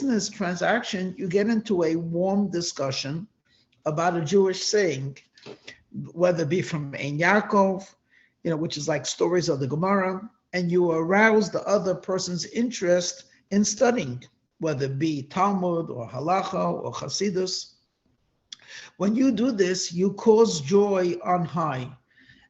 business transaction, you get into a warm discussion about a Jewish saying, whether it be from Ein Yaakov, which is like stories of the Gemara, and you arouse the other person's interest in studying, whether it be Talmud or Halacha or Hasidus. When you do this, you cause joy on high,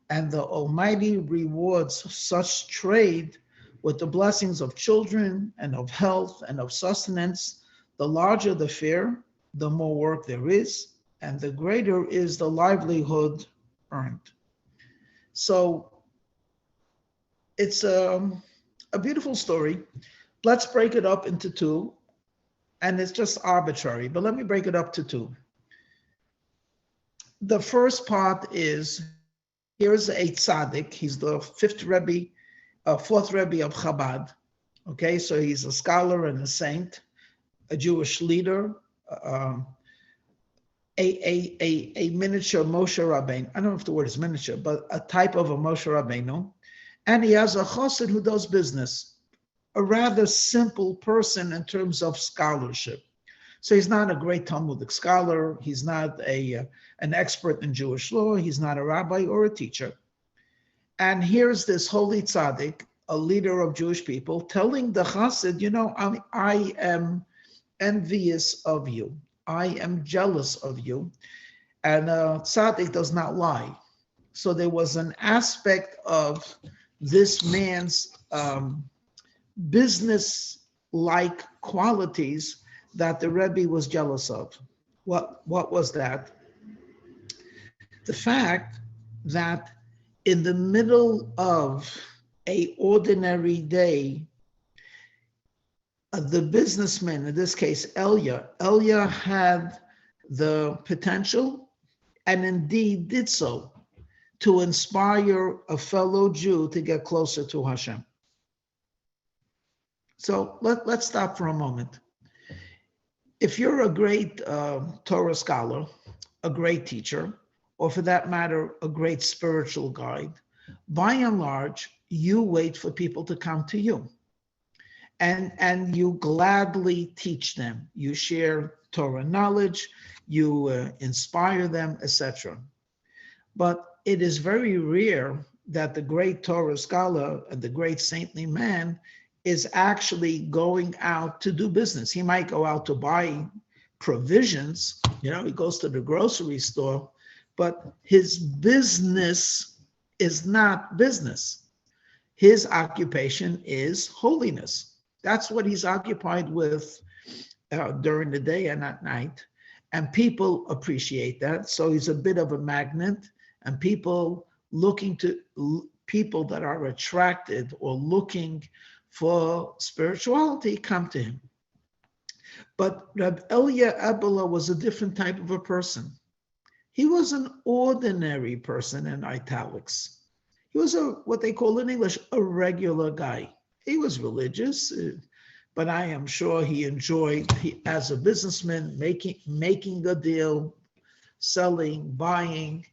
and the Almighty rewards such trade with the blessings of children and of health and of sustenance. The larger the fare, the more work there is, and the greater is the livelihood earned. So it's a beautiful story. Let's break it up into two, and it's just arbitrary, but let me break it up to two. The first part is, here's a tzaddik. He's the fourth Rebbe of Chabad. Okay, so he's a scholar and a saint, a Jewish leader, a miniature Moshe Rabbeinu. I don't know if the word is miniature, but a type of a Moshe Rabbeinu. And he has a chassid who does business, a rather simple person in terms of scholarship. So he's not a great Talmudic scholar. He's not an expert in Jewish law. He's not a rabbi or a teacher. And here's this holy tzaddik, a leader of Jewish people, telling the chassid, I am envious of you. I am jealous of you. And tzaddik does not lie. So there was an aspect of this man's business-like qualities that the Rebbe was jealous of. What was that? The fact that in the middle of an ordinary day, the businessman, in this case, Elia had the potential, and indeed did so, to inspire a fellow Jew to get closer to Hashem. So let's stop for a moment. If you're a great Torah scholar, a great teacher, or for that matter, a great spiritual guide, by and large, you wait for people to come to you. And you gladly teach them. You share Torah knowledge, you inspire them, etc. But it is very rare that the great Torah scholar and the great saintly man is actually going out to do business. He might go out to buy provisions, he goes to the grocery store, but his business is not business. His occupation is holiness. That's what he's occupied with during the day and at night. And people appreciate that. So he's a bit of a magnet, and people that are attracted or looking for spirituality come to him. But Reb Elia Abela was a different type of a person. He was an ordinary person in italics. He was what they call in English, a regular guy. He was religious, but I am sure he enjoyed, as a businessman, making a deal, selling, buying,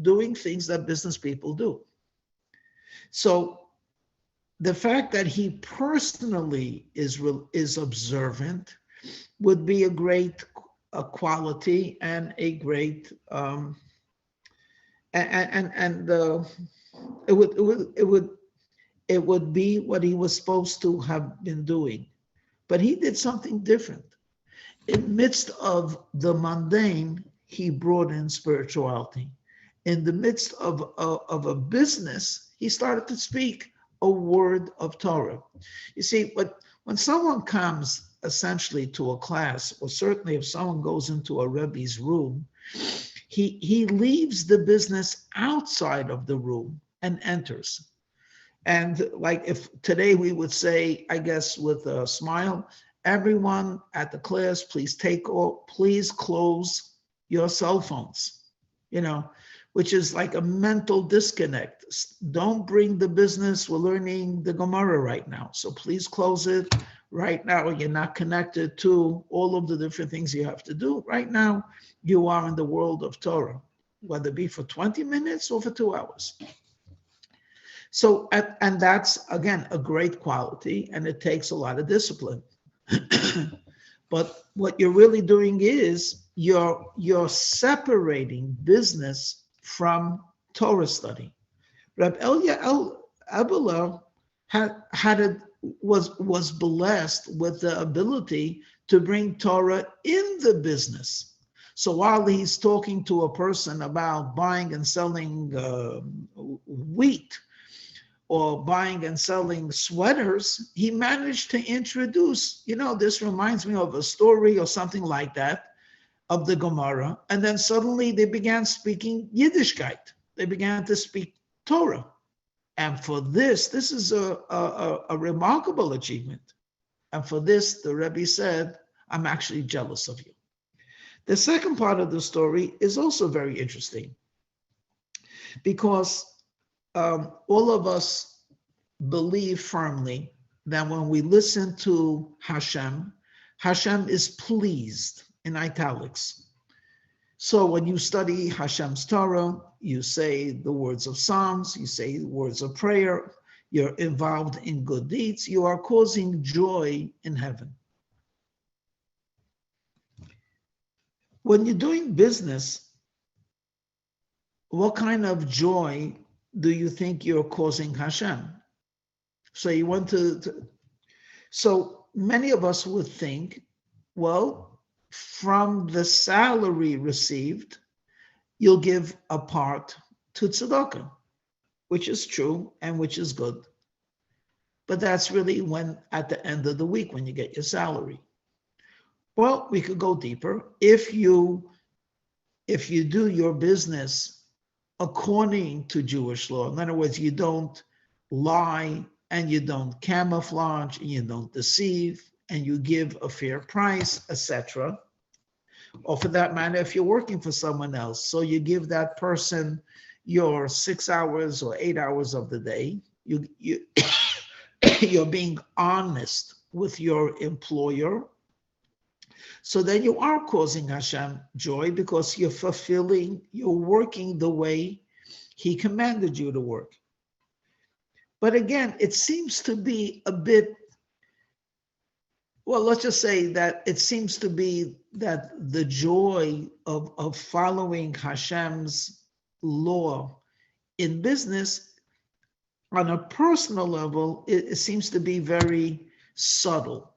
doing things that business people do. So the fact that he personally is observant would be a great quality and a great it would be what he was supposed to have been doing. But he did something different. In midst of the mundane, he brought in spirituality. In the midst of a business, he started to speak a word of Torah. You see, when someone comes essentially to a class, or certainly if someone goes into a Rebbe's room, he leaves the business outside of the room and enters. And like if today we would say, I guess with a smile, everyone at the class, please close your cell phones, which is like a mental disconnect. Don't bring the business. We're learning the Gemara right now. So please close it. Right now, you're not connected to all of the different things you have to do. Right now, you are in the world of Torah, whether it be for 20 minutes or for 2 hours. So, and that's, again, a great quality, and it takes a lot of discipline. But what you're really doing is you're separating business from Torah study. Reb Elia Abela was blessed with the ability to bring Torah in the business. So while he's talking to a person about buying and selling wheat or buying and selling sweaters, he managed to introduce, this reminds me of a story or something like that of the Gemara. And then suddenly they began speaking Yiddishkeit. They began to speak Torah. And for this is a remarkable achievement. And for this, the Rebbe said, I'm actually jealous of you. The second part of the story is also very interesting because all of us believe firmly that when we listen to Hashem, Hashem is pleased, in italics. So when you study Hashem's Torah, you say the words of Psalms, you say the words of prayer, you're involved in good deeds, you are causing joy in heaven. When you're doing business, what kind of joy do you think you're causing Hashem? So you want so many of us would think, well, from the salary received, you'll give a part to tzedakah, which is true and which is good. But that's really when, at the end of the week, when you get your salary. Well, we could go deeper. If you do your business according to Jewish law, in other words, you don't lie and you don't camouflage and you don't deceive and you give a fair price, etc. Or for that matter, if you're working for someone else, so you give that person your 6 hours or 8 hours of the day, you're being honest with your employer. So then you are causing Hashem joy because you're working the way he commanded you to work. But again, it seems to be a bit, well, let's just say that it seems to be that the joy of following Hashem's law in business on a personal level, it seems to be very subtle.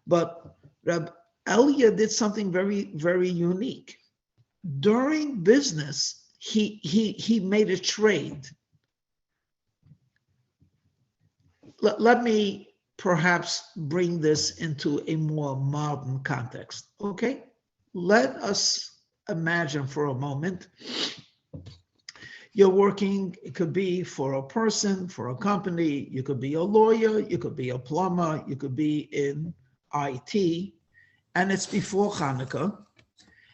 But Reb Elia did something very, very unique. During business, he made a trade. Let me perhaps bring this into a more modern context, okay? Let us imagine for a moment, you're working, it could be for a person, for a company, you could be a lawyer, you could be a plumber, you could be in IT, and it's before Hanukkah.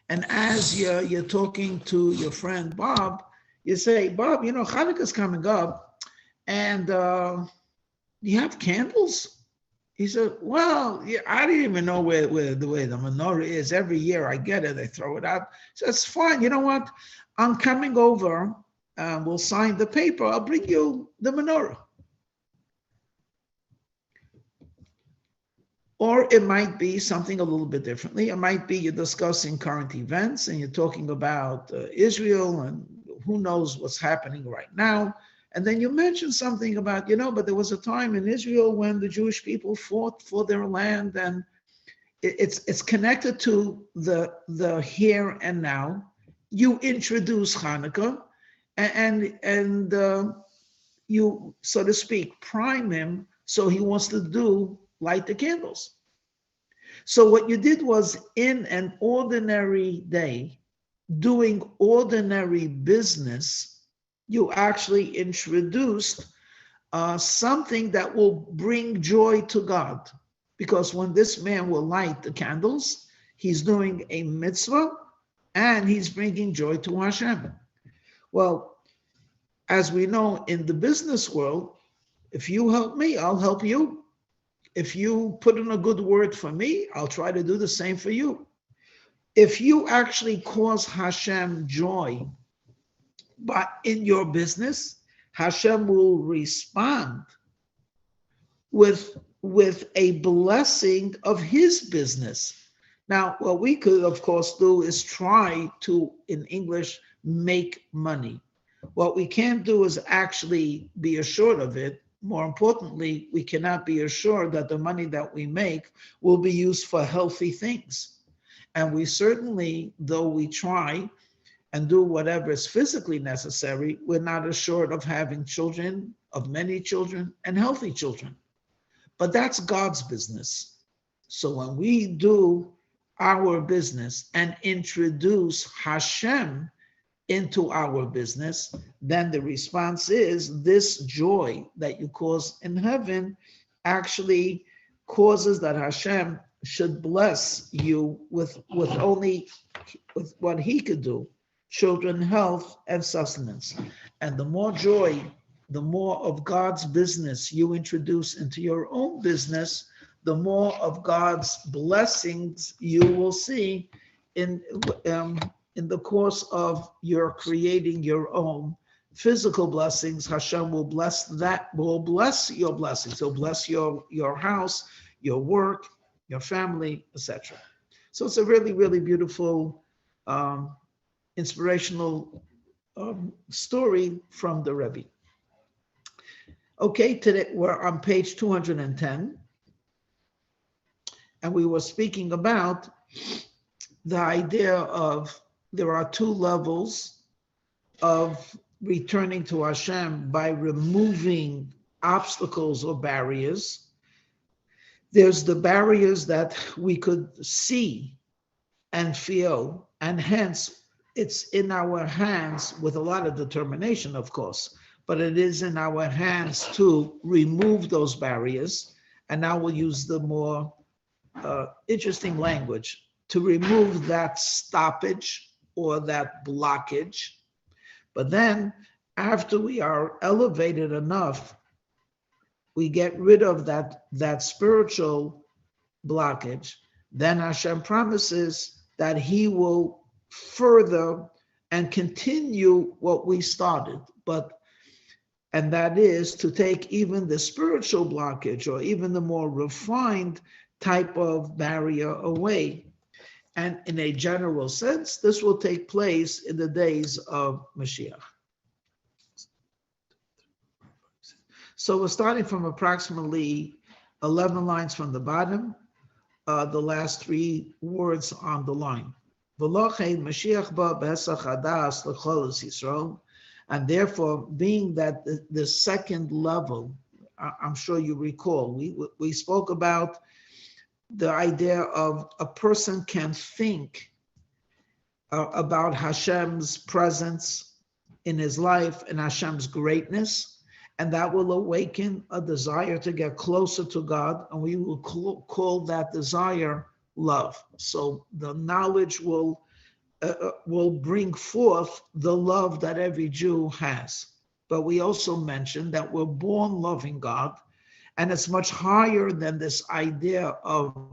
And as you're talking to your friend Bob, you say, Bob, Hanukkah's coming up, and you have candles? He said, well, yeah, I didn't even know where the menorah is. Every year I get it, I throw it out. So it's fine. You know what? I'm coming over, we'll sign the paper. I'll bring you the menorah. Or it might be something a little bit differently. It might be you're discussing current events and you're talking about Israel and who knows what's happening right now. And then you mention something about, but there was a time in Israel when the Jewish people fought for their land, and it's connected to the here and now. You introduce Hanukkah, and you, so to speak, prime him, so he wants to light the candles. So what you did was, in an ordinary day, doing ordinary business, you actually introduced something that will bring joy to God. Because when this man will light the candles, he's doing a mitzvah and he's bringing joy to Hashem. Well, as we know in the business world, if you help me, I'll help you. If you put in a good word for me, I'll try to do the same for you. If you actually cause Hashem joy, but in your business, Hashem will respond with with a blessing of his business. Now, what we could, of course, do is try to, in English, make money. What we can't do is actually be assured of it. More importantly, we cannot be assured that the money that we make will be used for healthy things. And we certainly, though we try and do whatever is physically necessary, we're not assured of having children, of many children, and healthy children. But that's God's business. So when we do our business and introduce Hashem into our business, then the response is this joy that you cause in heaven actually causes that Hashem should bless you with only with what he could do, children, health, and sustenance. And the more joy, the more of God's business you introduce into your own business, the more of God's blessings you will see in the course of your creating your own physical blessings. Hashem will bless that, will bless your blessings. He'll bless your house, your work, your family, etc. So it's a really, really beautiful, inspirational story from the Rebbe. Okay, today we're on page 210, and we were speaking about the idea of there are two levels of returning to Hashem by removing obstacles or barriers. There's the barriers that we could see and feel, and hence it's in our hands with a lot of determination, of course, but it is in our hands to remove those barriers. And now we'll use the more interesting language, to remove that stoppage or that blockage. But then after we are elevated enough, we get rid of that spiritual blockage, then Hashem promises that he will further and continue what we started. And that is to take even the spiritual blockage or even the more refined type of barrier away. And in a general sense, this will take place in the days of Mashiach. So we're starting from approximately 11 lines from the bottom, the last three words on the line. And therefore, being that the second level, I'm sure you recall, we spoke about the idea of a person can think about Hashem's presence in his life and Hashem's greatness, and that will awaken a desire to get closer to God, and we will call that desire love. So the knowledge will bring forth the love that every Jew has. But we also mentioned that we're born loving God, and it's much higher than this idea of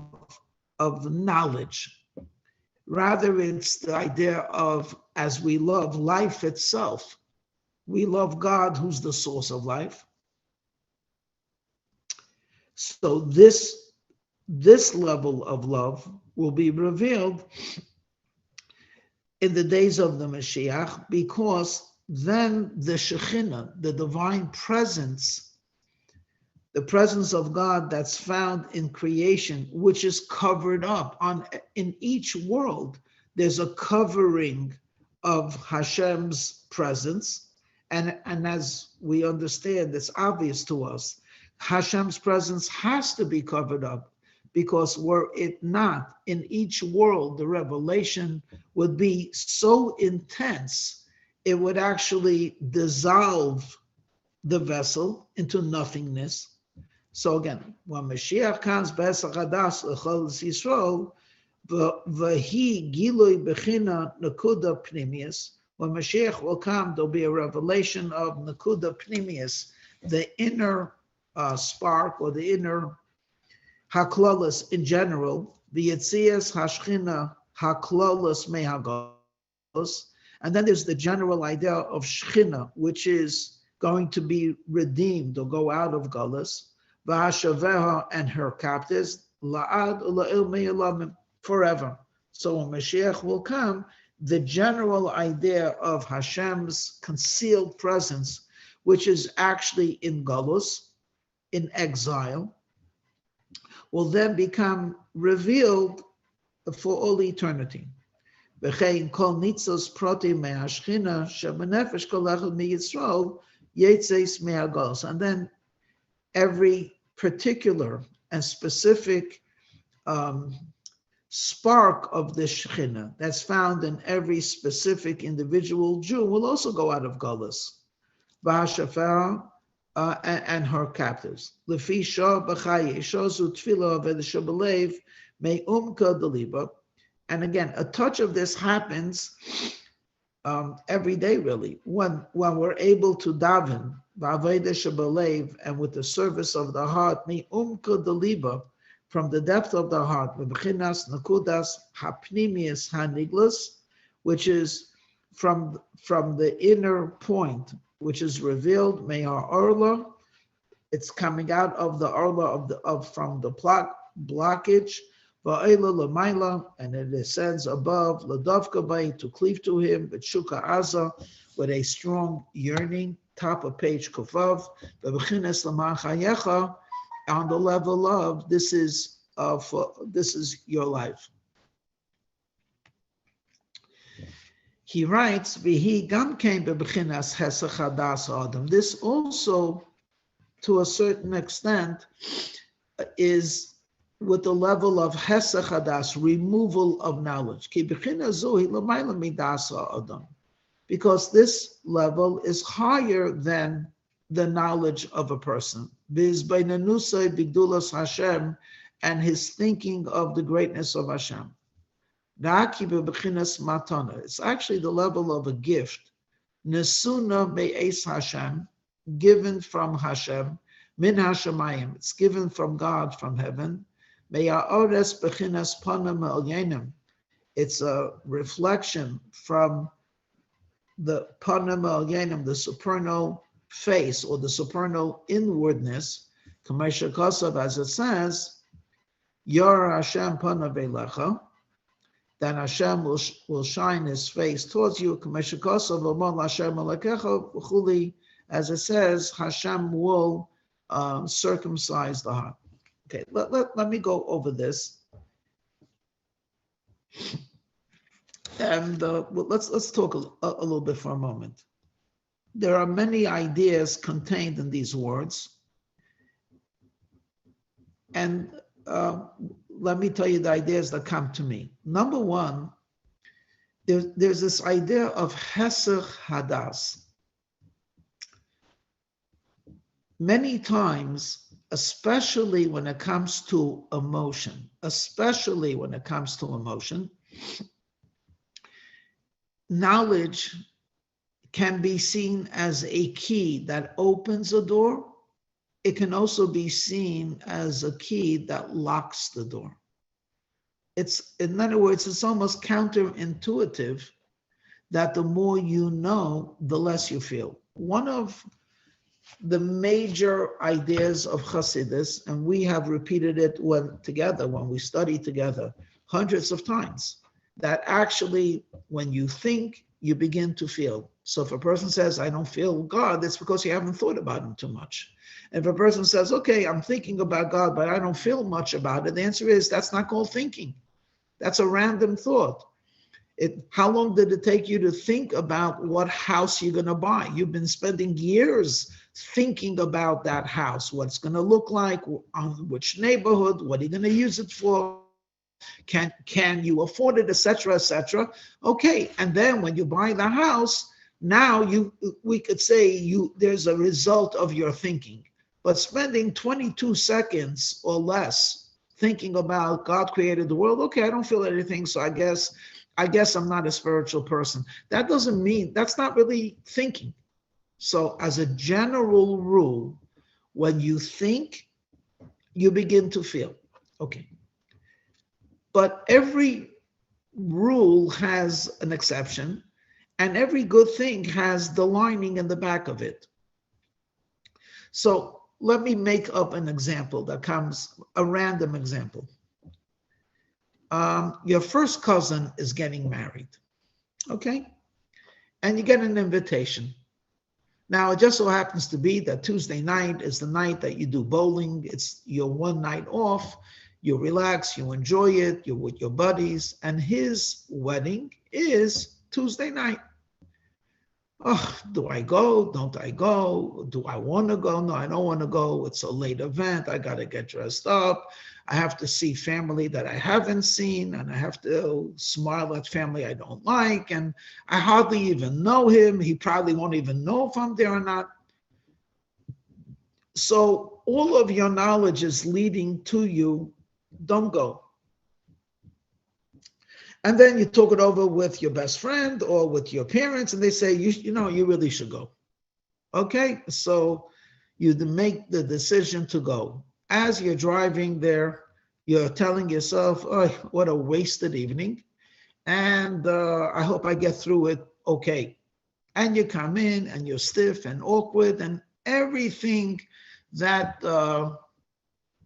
knowledge. Rather, it's the idea of, as we love life itself, we love God, who's the source of life. So this level of love will be revealed in the days of the Mashiach, because then the Shekhinah, the divine presence, the presence of God that's found in creation, which is covered up in each world, there's a covering of Hashem's presence. And as we understand, it's obvious to us, Hashem's presence has to be covered up, because were it not, in each world, the revelation would be so intense, it would actually dissolve the vessel into nothingness. So again, when Mashiach comes, B'Esach Hadas L'chol Yisrael, v'hi gilui bechina nekuda pnimius. When Mashiach will come, there'll be a revelation of nekuda pnimius, the inner spark or the inner haklalas in general, the yetzias hashchina haklalas mehagos, and then there's the general idea of shchina, which is going to be redeemed or go out of galus. v'hashaveha, and her captives, la'ad ula'il me'elamim, forever. So when Mashiach will come, the general idea of Hashem's concealed presence, which is actually in Galus, in exile, will then become revealed for all eternity. And then every particular and specific spark of the Shekhinah that's found in every specific individual Jew will also go out of Galus. And her captives. And again, a touch of this happens every day, really, when we're able to daven and with the service of the heart, from the depth of the heart, which is from the inner point, which is revealed, orla, it's coming out of the orla from the blockage, and it ascends above, to cleave to him, with a strong yearning, top of page Kufav, on the level of this is your life. He writes, "V'hi gam came bebechinas hesach hadas adam." This also, to a certain extent, is with the level of hesach hadas, removal of knowledge. Ki bechinas zohi l'mayla midas adam, because this level is higher than the knowledge of a person. Biz beinanusay bigdulas Hashem, and his thinking of the greatness of Hashem. It's actually the level of a gift. Nesuna me'es Hashem, given from Hashem, min Hashemayim, it's given from God, from heaven. Me'a'ores bechinas panam elyenim, it's a reflection from the panam elyenim, the supernal face, or the supernal inwardness. Kamesha Kosav, as it says, Yor Hashem panav elecha, then Hashem will shine his face towards you. As it says, Hashem will circumcise the heart. Okay, let me go over this. And let's talk a little bit for a moment. There are many ideas contained in these words. And let me tell you the ideas that come to me. Number one, there's this idea of hesach hadas. Many times, especially when it comes to emotion, knowledge can be seen as a key that opens a door. It can also be seen as a key that locks the door. In other words, it's almost counterintuitive that the more you know, the less you feel. One of the major ideas of Hasidus, and we have repeated it when we study together, hundreds of times, that actually when you think, you begin to feel. So if a person says, I don't feel God, it's because you haven't thought about him too much. If a person says, okay, I'm thinking about God, but I don't feel much about it, the answer is that's not called thinking. That's a random thought. How long did it take you to think about what house you're going to buy? You've been spending years thinking about that house, what it's going to look like, on which neighborhood, what are you going to use it for? Can you afford it, etc., etc. Okay, and then when you buy the house, now we could say there's a result of your thinking. But spending 22 seconds or less thinking about God created the world, okay, I don't feel anything, so I guess I'm not a spiritual person. That doesn't mean, that's not really thinking. So as a general rule, when you think, you begin to feel. Okay. But every rule has an exception, and every good thing has the lining in the back of it. So let me make up an example that comes, a random example. Your first cousin is getting married, okay? And you get an invitation. Now, it just so happens to be that Tuesday night is the night that you do bowling. It's your one night off. You relax, you enjoy it, you're with your buddies, and his wedding is Tuesday night. Oh, do I go? Don't I go? Do I want to go? No, I don't want to go. It's a late event. I got to get dressed up. I have to see family that I haven't seen, and I have to smile at family I don't like, and I hardly even know him. He probably won't even know if I'm there or not. So all of your knowledge is leading to you, don't go. And then you talk it over with your best friend or with your parents, and they say, you know, you really should go. Okay, so you make the decision to go. As you're driving there, you're telling yourself, oh, what a wasted evening. And I hope I get through it okay. And you come in and you're stiff and awkward, and everything that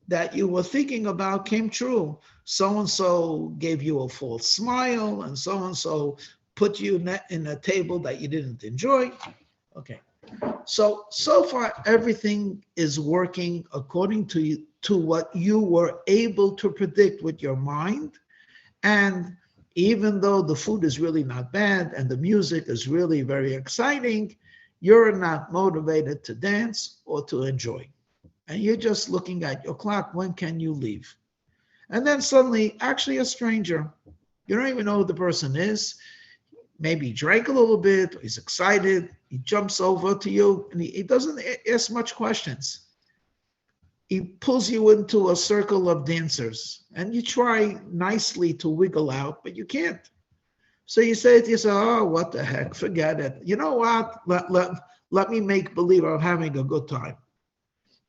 that you were thinking about came true. So-and-so gave you a false smile, and so-and-so put you in a table that you didn't enjoy. Okay. So far, everything is working according to what you were able to predict with your mind. And even though the food is really not bad and the music is really very exciting, you're not motivated to dance or to enjoy. And you're just looking at your clock, when can you leave? And then suddenly, actually a stranger, you don't even know who the person is, maybe he drank a little bit, he's excited, he jumps over to you, and he doesn't ask much questions. He pulls you into a circle of dancers, and you try nicely to wiggle out, but you can't. So you say to yourself, oh, what the heck, forget it. You know what, let me make believe I'm having a good time.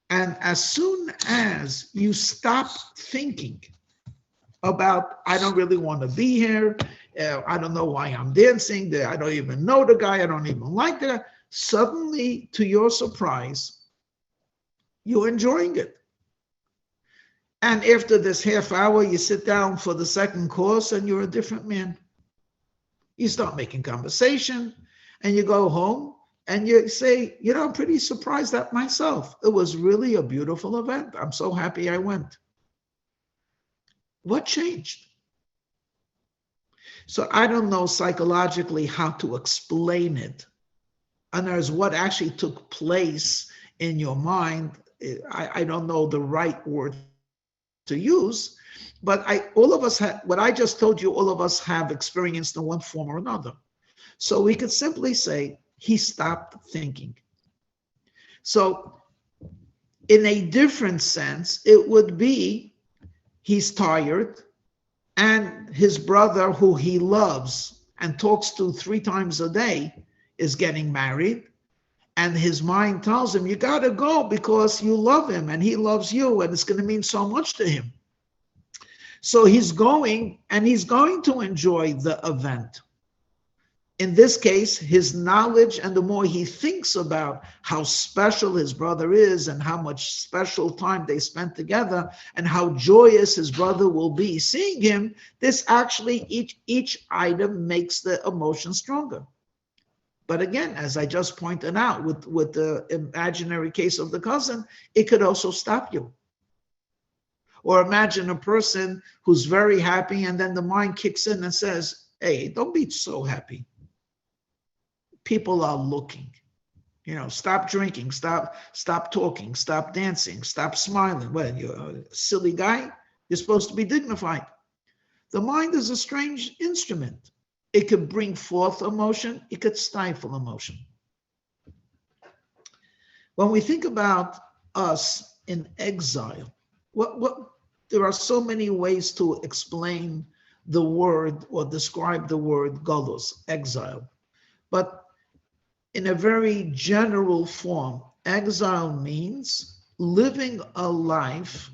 And as soon as you stop thinking about, I don't really want to be here, I don't know why I'm dancing, I don't even know the guy, I don't even like the guy, suddenly, to your surprise, you're enjoying it. And after this half hour, you sit down for the second course and you're a different man. You start making conversation and you go home. And you say, you know, I'm pretty surprised at myself. It was really a beautiful event. I'm so happy I went. What changed? So I don't know psychologically how to explain it. And there's what actually took place in your mind. I don't know the right word to use, but all of us have, what I just told you, all of us have experienced in one form or another. So we could simply say, he stopped thinking. So in a different sense, it would be he's tired and his brother, who he loves and talks to 3 times a day, is getting married. And his mind tells him, you got to go because you love him and he loves you and it's going to mean so much to him. So he's going, and he's going to enjoy the event. In this case, his knowledge, and the more he thinks about how special his brother is and how much special time they spent together and how joyous his brother will be seeing him, this actually, each item makes the emotion stronger. But again, as I just pointed out with the imaginary case of the cousin, it could also stop you. Or imagine a person who's very happy and then the mind kicks in and says, hey, don't be so happy. People are looking. You know, stop drinking, stop talking, stop dancing, stop smiling. Well, you're a silly guy. You're supposed to be dignified. The mind is a strange instrument. It could bring forth emotion. It could stifle emotion. When we think about us in exile, there are so many ways to explain the word or describe the word galus, exile. But in a very general form, exile means living a life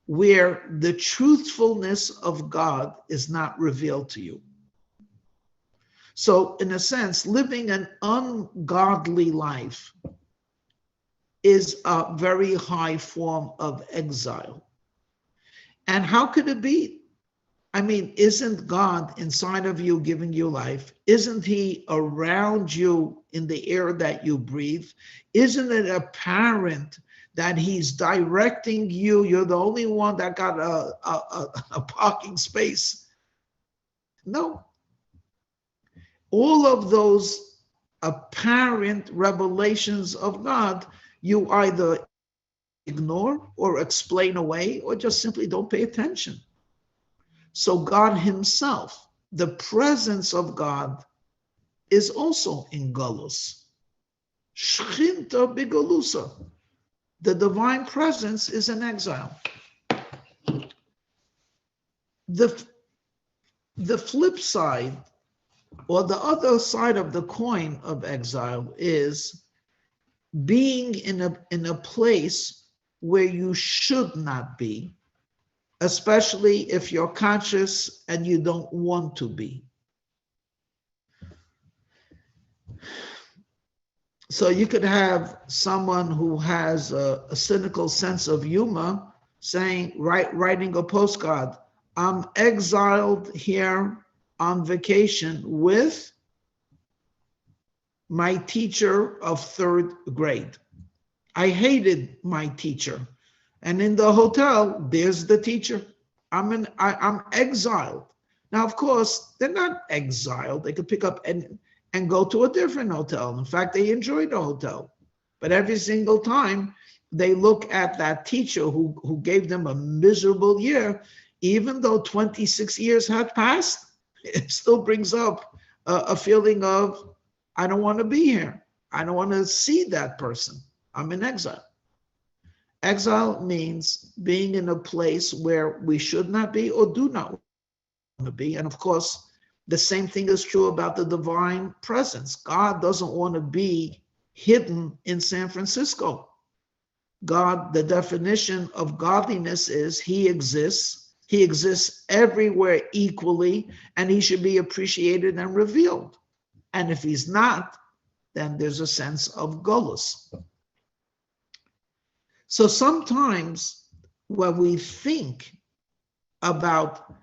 where the truthfulness of God is not revealed to you. So in a sense, living an ungodly life is a very high form of exile. And how could it be? I mean, isn't God inside of you giving you life? Isn't He around you in the air that you breathe? Isn't it apparent that He's directing you? You're the only one that got a parking space. No. All of those apparent revelations of God, you either ignore or explain away or just simply don't pay attention. So God Himself, the presence of God, is also in Galus. Shchinta bigolusa. The divine presence is in exile. The flip side, or the other side of the coin of exile, is being in a place where you should not be, especially if you're conscious and you don't want to be. So you could have someone who has a cynical sense of humor writing a postcard, I'm exiled here on vacation with my teacher of 3rd grade. I hated my teacher. And in the hotel, there's the teacher. I'm exiled. Now, of course, they're not exiled. They could pick up and go to a different hotel. In fact, they enjoy the hotel. But every single time they look at that teacher who gave them a miserable year, even though 26 years had passed, it still brings up a feeling of, I don't want to be here. I don't want to see that person. I'm in exile. Exile means being in a place where we should not be or do not want to be. And of course, the same thing is true about the divine presence. God doesn't want to be hidden in San Francisco. God, the definition of godliness is He exists. He exists everywhere equally, and He should be appreciated and revealed. And if He's not, then there's a sense of golus. So sometimes when we think about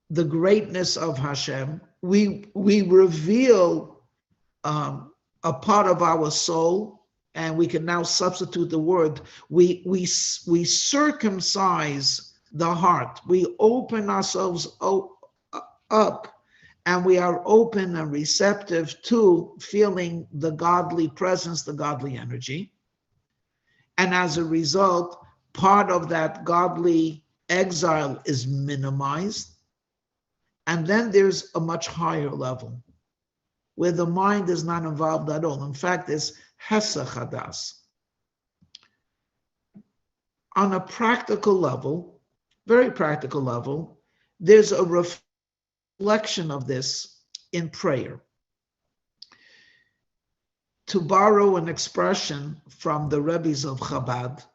the greatness of Hashem, we reveal a part of our soul, and we can now substitute the word. We circumcise the heart. We open ourselves up, and we are open and receptive to feeling the godly presence, the godly energy. And as a result, part of that godly exile is minimized. And then there's a much higher level where the mind is not involved at all. In fact, it's hesach hadas. On a practical level, very practical level, there's a reflection of this in prayer. To borrow an expression from the Rebbes of Chabad,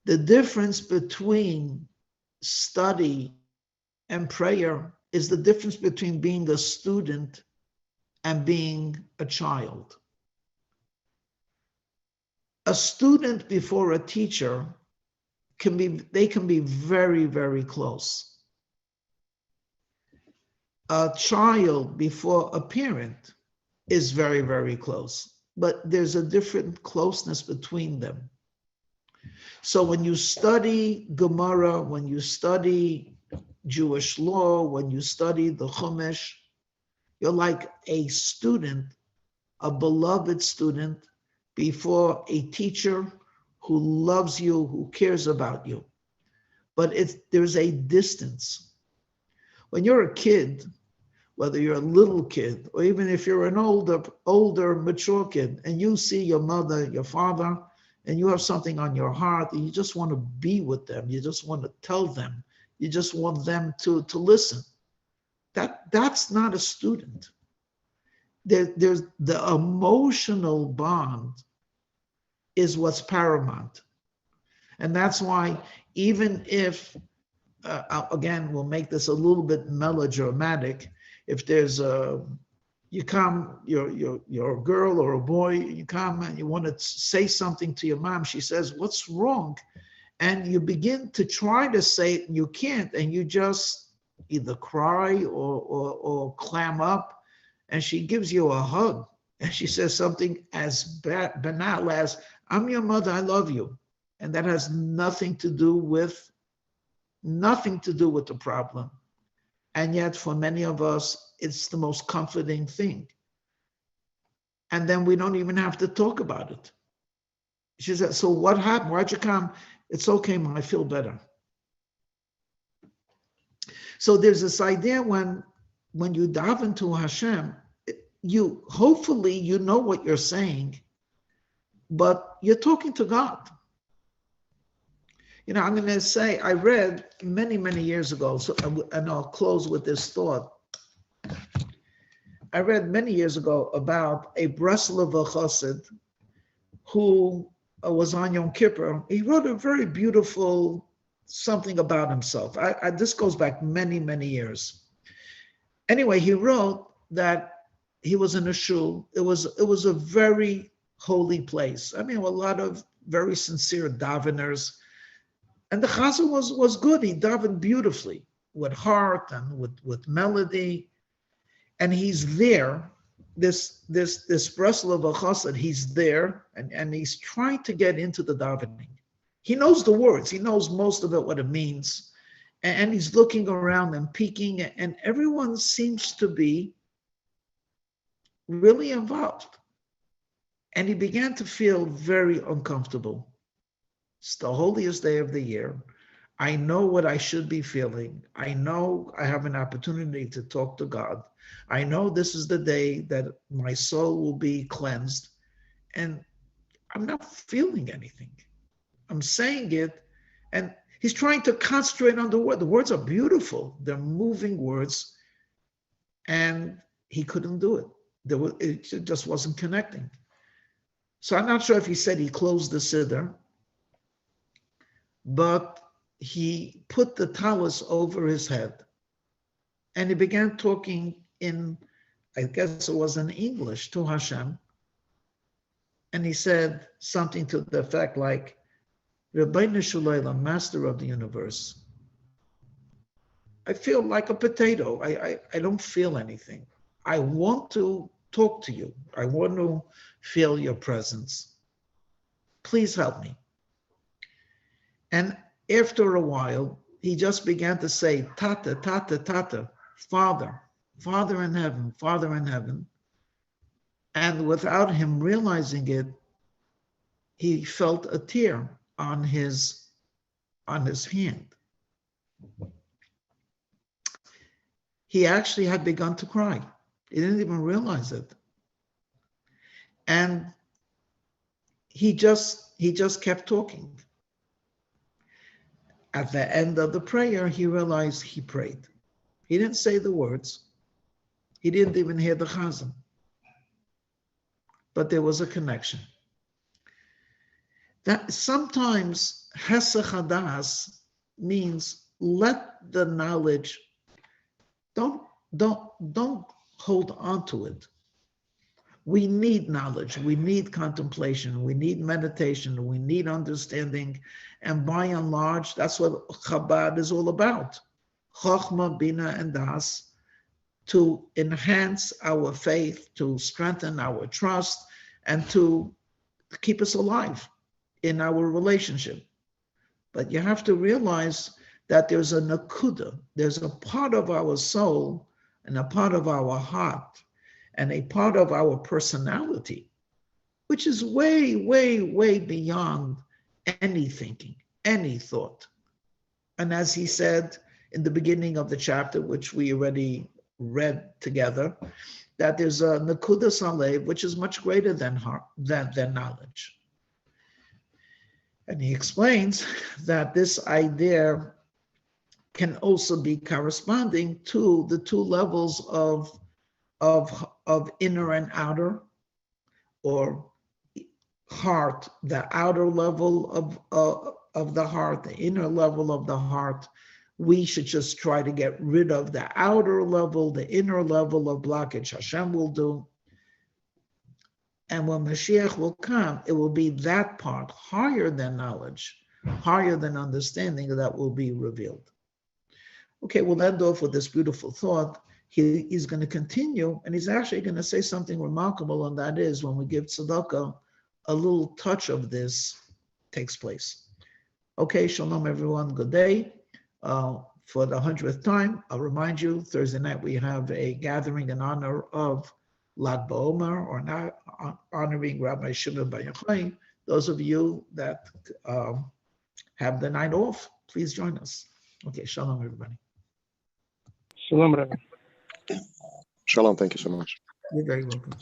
the difference between study and prayer is the difference between being a student and being a child. A student before a teacher can be very, very close. A child before a parent is very, very close, but there's a different closeness between them. So when you study Gemara, when you study Jewish law, when you study the Chumash, you're like a student, a beloved student, before a teacher who loves you, who cares about you. But there's a distance. When you're a kid, whether you're a little kid, or even if you're an older, mature kid, and you see your mother, your father, and you have something on your heart, and you just want to be with them, you just want to tell them, you just want them to listen. That's not a student. There's the emotional bond is what's paramount. And that's why even if, again, we'll make this a little bit melodramatic, if there's a You come, you're a girl or a boy, you come and you want to say something to your mom. She says, "What's wrong?" And you begin to try to say it, and you can't, and you just either cry or clam up, and she gives you a hug, and she says something as banal as, "I'm your mother, I love you," and that has nothing to do with the problem. And yet, for many of us, it's the most comforting thing. And then we don't even have to talk about it. She said, "So what happened? Why'd you come?" "It's okay, Mom, I feel better." So there's this idea when you daven to Hashem, you hopefully you know what you're saying, but you're talking to God. I'm going to say, I read many, many years ago, and I'll close with this thought. I read many years ago about a Breslover Chassid who was on Yom Kippur. He wrote a very beautiful something about himself. This goes back many, many years. Anyway, he wrote that he was in a shul. It was a very holy place. I mean, a lot of very sincere daveners. And the chazan was good. He davened beautifully with heart and with melody. And he's there, this Breslover chassid, he's there, and he's trying to get into the davening. He knows the words. He knows most of it, what it means. And he's looking around and peeking, and everyone seems to be really involved. And he began to feel very uncomfortable. It's the holiest day of the year. I know what I should be feeling. I know I have an opportunity to talk to God. I know this is the day that my soul will be cleansed. And I'm not feeling anything. I'm saying it, and he's trying to concentrate on the word. The words are beautiful. They're moving words. And he couldn't do it. It just wasn't connecting. So I'm not sure if he said he closed the siddur, but he put the talus over his head, and he began talking in, I guess it was in English, to Hashem. And he said something to the effect like, "Rabbeinu Shulayla, Master of the universe, I feel like a potato. I don't feel anything. I want to talk to you. I want to feel your presence. Please help me." And after a while, he just began to say, "Tata, Tata, Tata, Father, Father in heaven, Father in heaven." And without him realizing it, he felt a tear on his hand. He actually had begun to cry. He didn't even realize it. And he just kept talking. At the end of the prayer, he realized he prayed. He didn't say the words. He didn't even hear the chazan. But there was a connection. That sometimes hesach hadas means let the knowledge, don't hold on to it. We need knowledge, we need contemplation, we need meditation, we need understanding. And by and large, that's what Chabad is all about. Chochmah, Bina, and Das, to enhance our faith, to strengthen our trust, and to keep us alive in our relationship. But you have to realize that there's a nakuda, there's a part of our soul and a part of our heart and a part of our personality, which is way, way, way beyond any thinking, any thought. And as he said in the beginning of the chapter, which we already read together, that there's a nakuda salev, which is much greater than knowledge. And he explains that this idea can also be corresponding to the two levels of inner and outer, or heart, the outer level of the heart, the inner level of the heart, we should just try to get rid of the outer level, the inner level of blockage. Hashem will do. And when Mashiach will come, it will be that part higher than knowledge, higher than understanding that will be revealed. Okay, we'll end off with this beautiful thought. He's going to continue, and he's actually going to say something remarkable, and that is when we give tzedakah, a little touch of this takes place. Okay, shalom everyone, good day. For the 100th time, I'll remind you, Thursday night we have a gathering in honor of Lag BaOmer, or not honoring Rabbi Shimon Bar Yochai. Those of you that have the night off, please join us. Okay, shalom everybody. Shalom, Rabbi. Shalom, thank you so much. You're very welcome.